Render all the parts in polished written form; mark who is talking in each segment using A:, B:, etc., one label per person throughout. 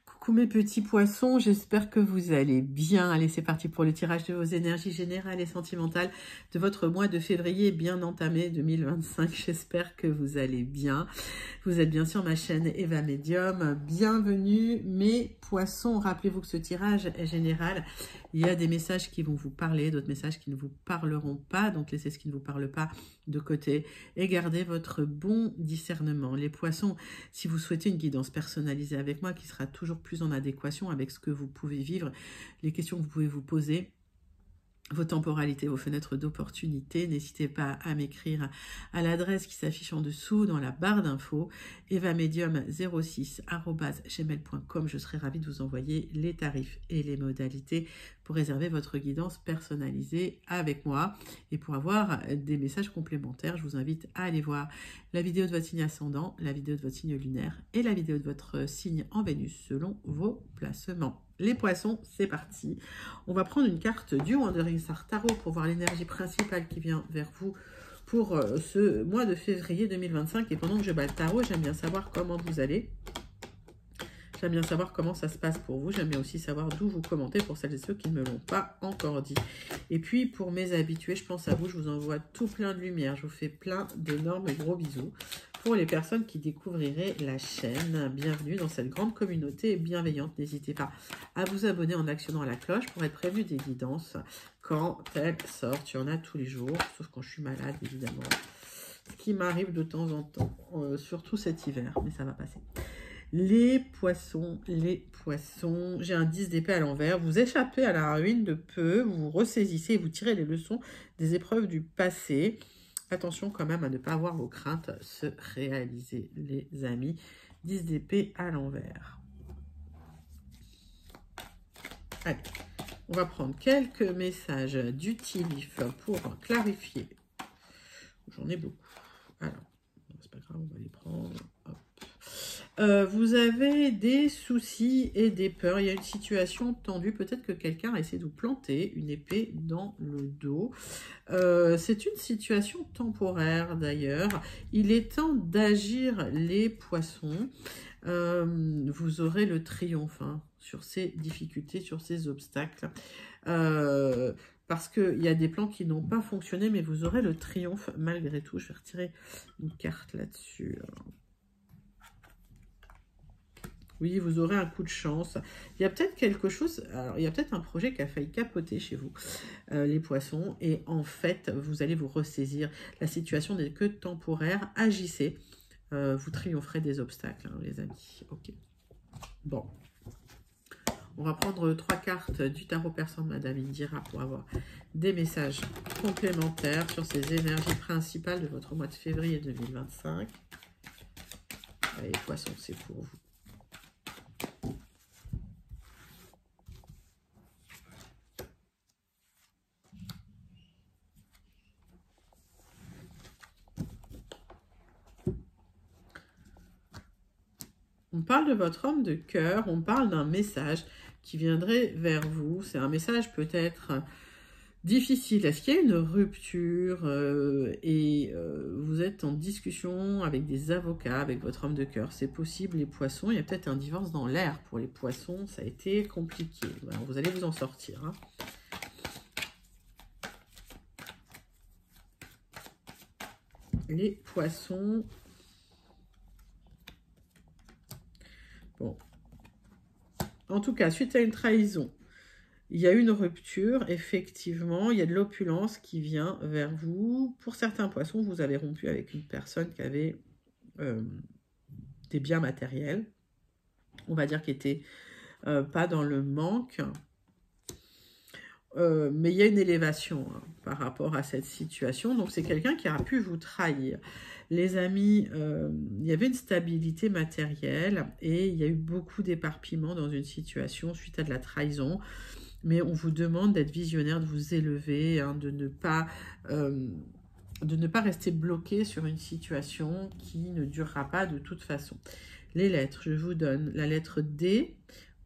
A: Coucou mes petits poissons, j'espère que vous allez bien. Allez, c'est parti pour le tirage de vos énergies générales et sentimentales de votre mois de février bien entamé 2025. J'espère que vous allez bien. Vous êtes bien sur ma chaîne Eva Medium. Bienvenue mes poissons. Rappelez-vous que ce tirage est général. Il y a des messages qui vont vous parler, d'autres messages qui ne vous parleront pas. Donc laissez ce qui ne vous parle pas de côté et gardez votre bon discernement. Les poissons, si vous souhaitez une guidance personnalisée avec moi qui sera toujours plus en adéquation avec ce que vous pouvez vivre, les questions que vous pouvez vous poser, vos temporalités, vos fenêtres d'opportunité, n'hésitez pas à m'écrire à l'adresse qui s'affiche en dessous dans la barre d'infos, evamedium06@gmail.com. Je serai ravie de vous envoyer les tarifs et les modalités pour réserver votre guidance personnalisée avec moi. Et pour avoir des messages complémentaires, je vous invite à aller voir la vidéo de votre signe ascendant, la vidéo de votre signe lunaire et la vidéo de votre signe en Vénus selon vos placements. Les poissons, c'est parti. On va prendre une carte du Wandering Star Tarot pour voir l'énergie principale qui vient vers vous pour ce mois de février 2025. Et pendant que je bats le tarot, j'aime bien savoir comment vous allez. J'aime bien savoir comment ça se passe pour vous. J'aime bien aussi savoir d'où vous commentez pour celles et ceux qui ne me l'ont pas encore dit. Et puis, pour mes habitués, je pense à vous. Je vous envoie tout plein de lumière. Je vous fais plein d'énormes gros bisous. Pour les personnes qui découvriraient la chaîne, bienvenue dans cette grande communauté bienveillante. N'hésitez pas à vous abonner en actionnant la cloche pour être prévenu des guidances quand elles sortent. Il y en a tous les jours, sauf quand je suis malade, évidemment. Ce qui m'arrive de temps en temps, surtout cet hiver, mais ça va passer. Les poissons, j'ai un 10 d'épée à l'envers. Vous échappez à la ruine de peu, vous vous ressaisissez et vous tirez les leçons des épreuves du passé. Attention quand même à ne pas voir vos craintes se réaliser, les amis. 10 d'épée à l'envers. Allez, on va prendre quelques messages d'utilif pour clarifier. J'en ai beaucoup. Alors, c'est pas grave, on va les prendre. Hop. Vous avez des soucis et des peurs. Il y a une situation tendue. Peut-être que quelqu'un a essayé de vous planter une épée dans le dos. C'est une situation temporaire d'ailleurs. Il est temps d'agir les poissons. Vous aurez le triomphe sur ces difficultés, sur ces obstacles. Parce qu'il y a des plans qui n'ont pas fonctionné, mais vous aurez le triomphe malgré tout. Je vais retirer une carte là-dessus. Oui, vous aurez un coup de chance. Il y a peut-être quelque chose, alors il y a peut-être un projet qui a failli capoter chez vous, les poissons, et en fait, vous allez vous ressaisir. La situation n'est que temporaire. Agissez, vous triompherez des obstacles, les amis. Ok. Bon. On va prendre 3 cartes du tarot persan de Madame Indira pour avoir des messages complémentaires sur ces énergies principales de votre mois de février 2025. Allez, les poissons, c'est pour vous. On parle de votre homme de cœur, on parle d'un message qui viendrait vers vous. C'est un message peut-être difficile. Est-ce qu'il y a une rupture et vous êtes en discussion avec des avocats, avec votre homme de cœur? C'est possible, les poissons. Il y a peut-être un divorce dans l'air pour les poissons. Ça a été compliqué. Alors, vous allez vous en sortir. Les poissons... Bon, en tout cas, suite à une trahison, il y a une rupture, effectivement, il y a de l'opulence qui vient vers vous. Pour certains poissons, vous avez rompu avec une personne qui avait des biens matériels, on va dire qui n'était pas dans le manque, mais il y a une élévation par rapport à cette situation, donc c'est quelqu'un qui a pu vous trahir. Les amis, il y avait une stabilité matérielle et il y a eu beaucoup d'éparpillement dans une situation suite à de la trahison. Mais on vous demande d'être visionnaire, de vous élever, de ne pas rester bloqué sur une situation qui ne durera pas de toute façon. Les lettres, je vous donne la lettre D,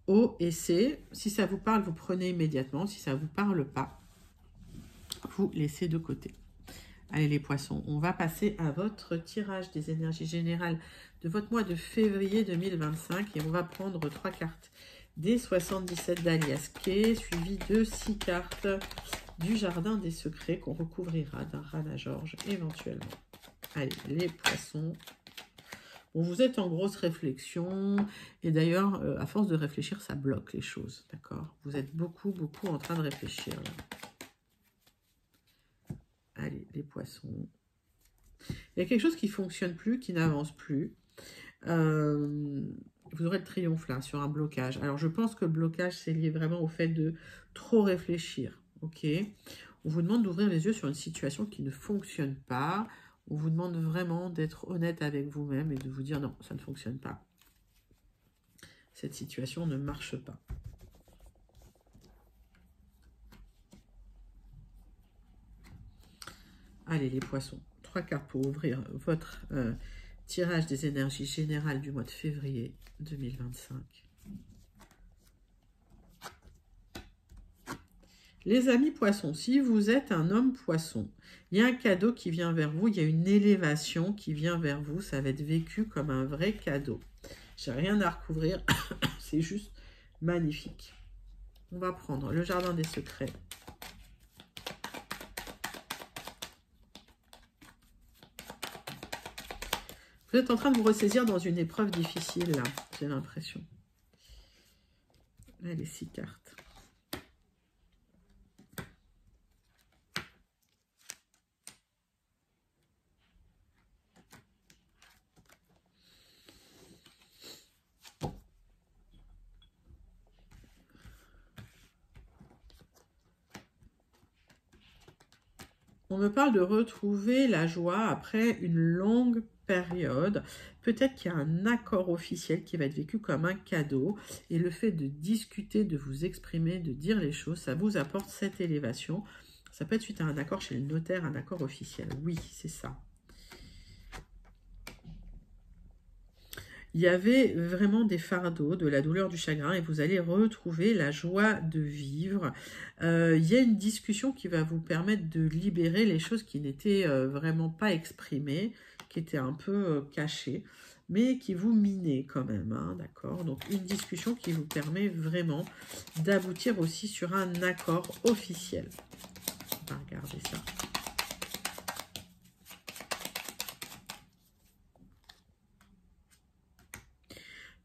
A: O et C. Si ça vous parle, vous prenez immédiatement. Si ça ne vous parle pas, vous laissez de côté. Allez les poissons, on va passer à votre tirage des énergies générales de votre mois de février 2025. Et on va prendre 3 cartes des 77 d'Alias Kay, suivi de 6 cartes du Jardin des Secrets qu'on recouvrira d'un Rana George éventuellement. Allez, les poissons. Bon, vous êtes en grosse réflexion. Et d'ailleurs, à force de réfléchir, ça bloque les choses. D'accord? Vous êtes beaucoup en train de réfléchir. Là. Allez, les poissons. Il y a quelque chose qui ne fonctionne plus, qui n'avance plus. Vous aurez le triomphe là, sur un blocage. Alors, je pense que le blocage, c'est lié vraiment au fait de trop réfléchir. Ok? On vous demande d'ouvrir les yeux sur une situation qui ne fonctionne pas. On vous demande vraiment d'être honnête avec vous-même et de vous dire non, ça ne fonctionne pas. Cette situation ne marche pas. Allez, les poissons. 3 cartes pour ouvrir votre tirage des énergies générales du mois de février 2025. Les amis poissons, si vous êtes un homme poisson, il y a un cadeau qui vient vers vous, il y a une élévation qui vient vers vous, ça va être vécu comme un vrai cadeau. J'ai rien à recouvrir, c'est juste magnifique. On va prendre le Jardin des Secrets. Vous êtes en train de vous ressaisir dans une épreuve difficile, là, j'ai l'impression. Allez, 6 cartes. On me parle de retrouver la joie après une longue période. Peut-être qu'il y a un accord officiel qui va être vécu comme un cadeau. Et le fait de discuter, de vous exprimer, de dire les choses, ça vous apporte cette élévation. Ça peut être suite à un accord chez le notaire, un accord officiel. Oui, c'est ça. Il y avait vraiment des fardeaux, de la douleur, du chagrin, et vous allez retrouver la joie de vivre. Il y a une discussion qui va vous permettre de libérer les choses qui n'étaient vraiment pas exprimées, qui étaient un peu cachées, mais qui vous minaient quand même, hein, d'accord? Donc une discussion qui vous permet vraiment d'aboutir aussi sur un accord officiel. On va regarder ça.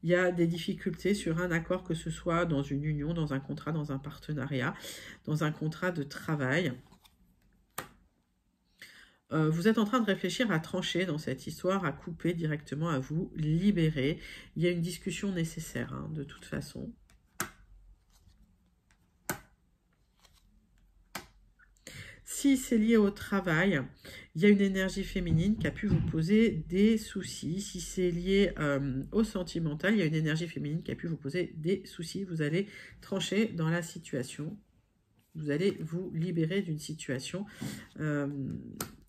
A: Il y a des difficultés sur un accord, que ce soit dans une union, dans un contrat, dans un partenariat, dans un contrat de travail. Vous êtes en train de réfléchir à trancher dans cette histoire, à couper directement, à vous libérer. Il y a une discussion nécessaire, hein, de toute façon. Si c'est lié au travail, il y a une énergie féminine qui a pu vous poser des soucis. Si c'est lié au sentimental, il y a une énergie féminine qui a pu vous poser des soucis. Vous allez trancher dans la situation. Vous allez vous libérer d'une situation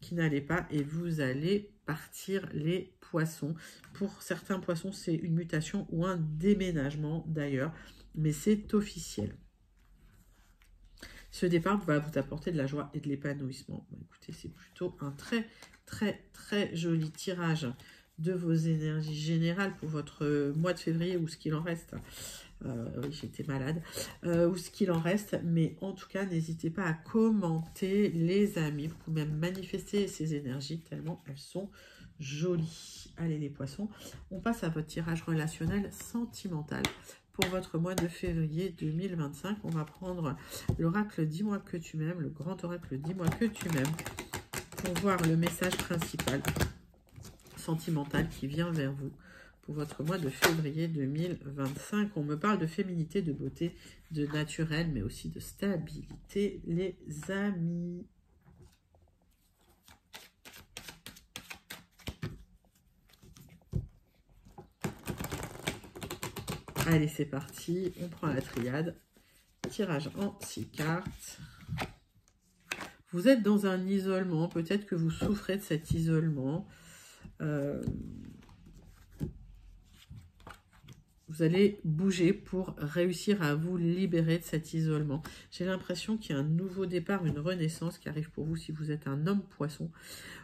A: qui n'allait pas et vous allez partir les poissons. Pour certains poissons, c'est une mutation ou un déménagement d'ailleurs, mais c'est officiel. Ce départ va vous apporter de la joie et de l'épanouissement. Bon, écoutez, c'est plutôt un très joli tirage de vos énergies générales pour votre mois de février ou ce qu'il en reste. Oui, j'étais malade. Ou ce qu'il en reste. Mais en tout cas, n'hésitez pas à commenter, les amis. Vous pouvez même manifester ces énergies tellement elles sont jolies. Allez, les poissons. On passe à votre tirage relationnel sentimental. Pour votre mois de février 2025, on va prendre l'oracle « Dis-moi que tu m'aimes », le grand oracle « Dis-moi que tu m'aimes », pour voir le message principal sentimental qui vient vers vous pour votre mois de février 2025. On me parle de féminité, de beauté, de naturel, mais aussi de stabilité, les amis. Allez, c'est parti. On prend la triade. Tirage en 6 cartes. Vous êtes dans un isolement. Peut-être que vous souffrez de cet isolement. Vous Vous allez bouger pour réussir à vous libérer de cet isolement. J'ai l'impression qu'il y a un nouveau départ, une renaissance qui arrive pour vous si vous êtes un homme poisson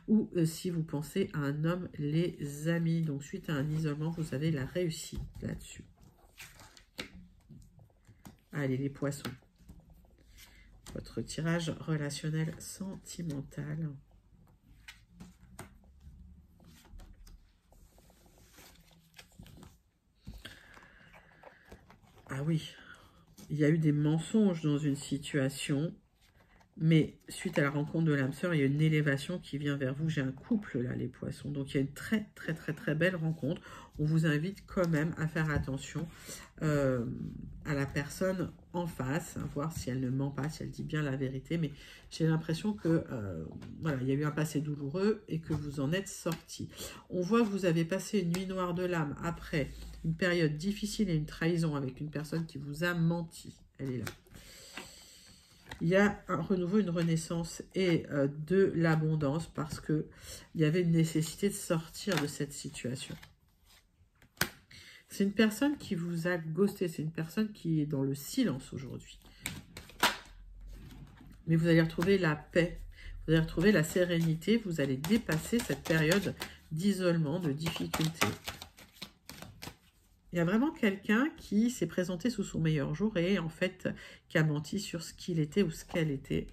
A: ou si vous pensez à un homme les amis. Donc suite à un isolement, vous avez la réussite là-dessus. Allez les poissons. Votre tirage relationnel sentimental. Ah oui, il y a eu des mensonges dans une situation, mais suite à la rencontre de l'âme sœur, il y a une élévation qui vient vers vous. J'ai un couple là, les poissons. Donc il y a une très belle rencontre. On vous invite quand même à faire attention à la personne en face, à voir si elle ne ment pas, si elle dit bien la vérité. Mais j'ai l'impression que voilà, il y a eu un passé douloureux et que vous en êtes sorti. On voit que vous avez passé une nuit noire de l'âme après une période difficile et une trahison avec une personne qui vous a menti. Elle est là. Il y a un renouveau, une renaissance et de l'abondance parce qu'il y avait une nécessité de sortir de cette situation. C'est une personne qui vous a ghosté, c'est une personne qui est dans le silence aujourd'hui. Mais vous allez retrouver la paix, vous allez retrouver la sérénité, vous allez dépasser cette période d'isolement, de difficulté. Il y a vraiment quelqu'un qui s'est présenté sous son meilleur jour et en fait qui a menti sur ce qu'il était ou ce qu'elle était.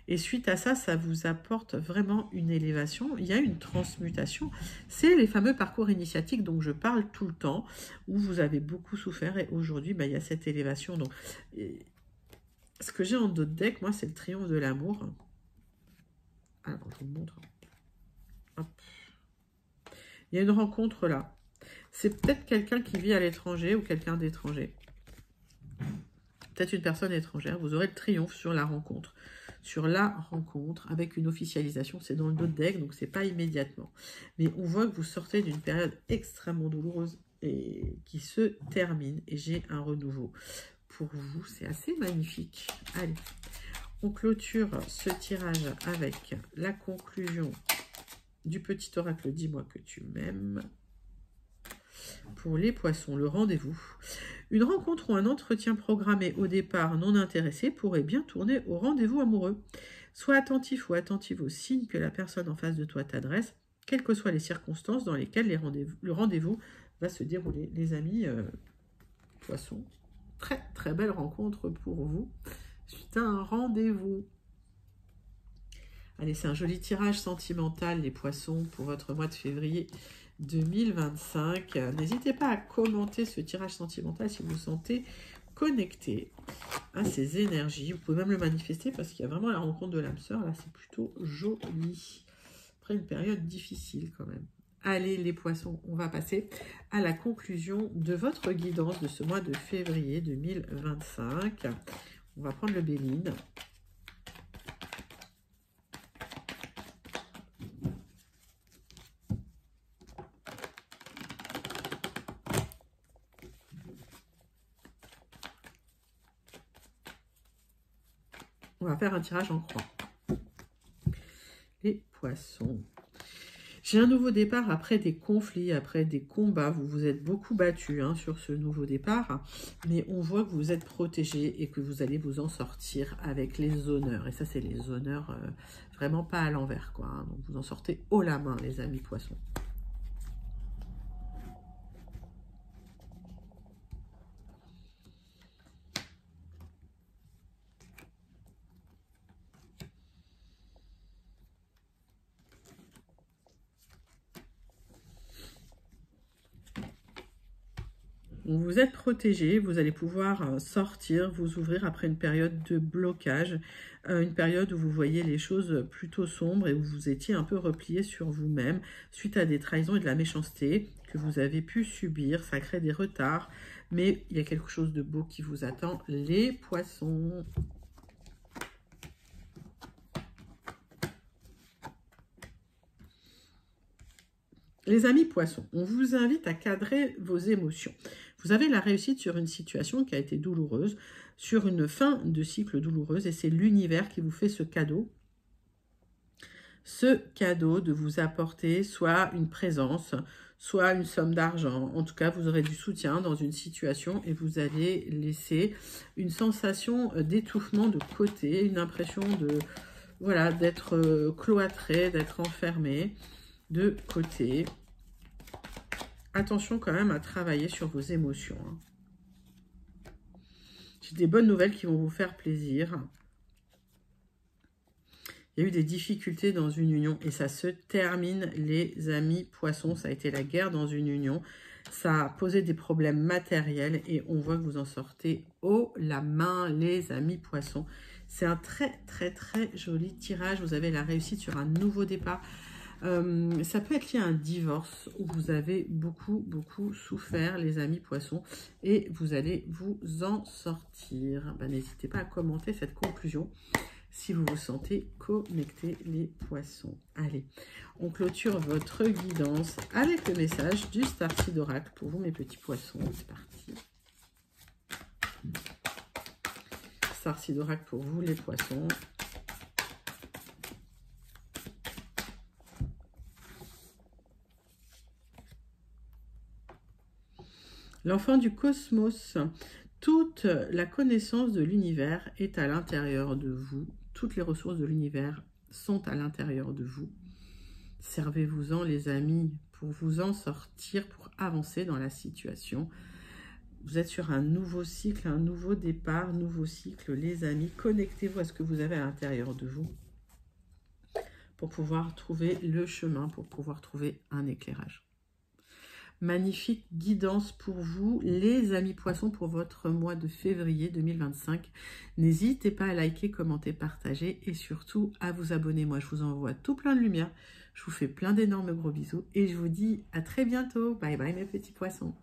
A: Et suite à ça, ça vous apporte vraiment une élévation. Il y a une transmutation. C'est les fameux parcours initiatiques dont je parle tout le temps, où vous avez beaucoup souffert et aujourd'hui, il y a cette élévation. Donc, ce que j'ai en dos de deck, moi, c'est le triomphe de l'amour. Alors, je vous montre. Hop. Il y a une rencontre là. C'est peut-être quelqu'un qui vit à l'étranger ou quelqu'un d'étranger. Peut-être une personne étrangère. Vous aurez le triomphe sur la rencontre. Sur la rencontre avec une officialisation. C'est dans le dos de deck, donc c'est pas immédiatement. Mais on voit que vous sortez d'une période extrêmement douloureuse et qui se termine. Et j'ai un renouveau. Pour vous, c'est assez magnifique. Allez, on clôture ce tirage avec la conclusion du petit oracle. Dis-moi que tu m'aimes. Pour les poissons, le rendez-vous. Une rencontre ou un entretien programmé au départ non intéressé pourrait bien tourner au rendez-vous amoureux. Sois attentif ou attentive aux signes que la personne en face de toi t'adresse, quelles que soient les circonstances dans lesquelles le rendez-vous va se dérouler. Les amis, poissons, très belle rencontre pour vous. C'est un rendez-vous. Allez, c'est un joli tirage sentimental, les poissons, pour votre mois de février 2025. N'hésitez pas à commenter ce tirage sentimental si vous vous sentez connecté à ces énergies. Vous pouvez même le manifester parce qu'il y a vraiment la rencontre de l'âme sœur. Là, c'est plutôt joli. Après une période difficile quand même. Allez, les poissons, on va passer à la conclusion de votre guidance de ce mois de février 2025. On va prendre le Béline. On va faire un tirage en croix. Les poissons. J'ai un nouveau départ après des conflits, après des combats. Vous vous êtes beaucoup battu sur ce nouveau départ. Mais on voit que vous êtes protégé et que vous allez vous en sortir avec les honneurs. Et ça, c'est les honneurs vraiment pas à l'envers, quoi. Donc, vous en sortez haut la main, les amis poissons. Vous êtes protégé, vous allez pouvoir sortir, vous ouvrir après une période de blocage, une période où vous voyez les choses plutôt sombres et où vous étiez un peu replié sur vous-même suite à des trahisons et de la méchanceté que vous avez pu subir. Ça crée des retards, mais il y a quelque chose de beau qui vous attend, les poissons. Les amis poissons, on vous invite à cadrer vos émotions. Vous avez la réussite sur une situation qui a été douloureuse, sur une fin de cycle douloureuse, et c'est l'univers qui vous fait ce cadeau. Ce cadeau de vous apporter soit une présence, soit une somme d'argent. En tout cas, vous aurez du soutien dans une situation et vous allez laisser une sensation d'étouffement de côté, une impression de, voilà, d'être cloîtré, d'être enfermé de côté. Attention quand même à travailler sur vos émotions. Hein. J'ai des bonnes nouvelles qui vont vous faire plaisir. Il y a eu des difficultés dans une union et ça se termine, les amis poissons. Ça a été la guerre dans une union. Ça a posé des problèmes matériels et on voit que vous en sortez haut la main, les amis poissons. C'est un très, très, très joli tirage. Vous avez la réussite sur un nouveau départ. Ça peut être lié à un divorce où vous avez beaucoup, beaucoup souffert, les amis poissons, et vous allez vous en sortir. Ben, n'hésitez pas à commenter cette conclusion si vous vous sentez connecté, les poissons. Allez, on clôture votre guidance avec le message du Starseed Oracle pour vous, mes petits poissons. C'est parti. Starseed Oracle pour vous, les poissons. L'enfant du cosmos, toute la connaissance de l'univers est à l'intérieur de vous. Toutes les ressources de l'univers sont à l'intérieur de vous. Servez-vous-en, les amis, pour vous en sortir, pour avancer dans la situation. Vous êtes sur un nouveau cycle, un nouveau départ, nouveau cycle, les amis. Connectez-vous à ce que vous avez à l'intérieur de vous pour pouvoir trouver le chemin, pour pouvoir trouver un éclairage. Magnifique guidance pour vous, les amis poissons, pour votre mois de février 2025. N'hésitez pas à liker, commenter, partager et surtout à vous abonner. Moi, je vous envoie tout plein de lumière. Je vous fais plein d'énormes gros bisous et je vous dis à très bientôt. Bye bye mes petits poissons.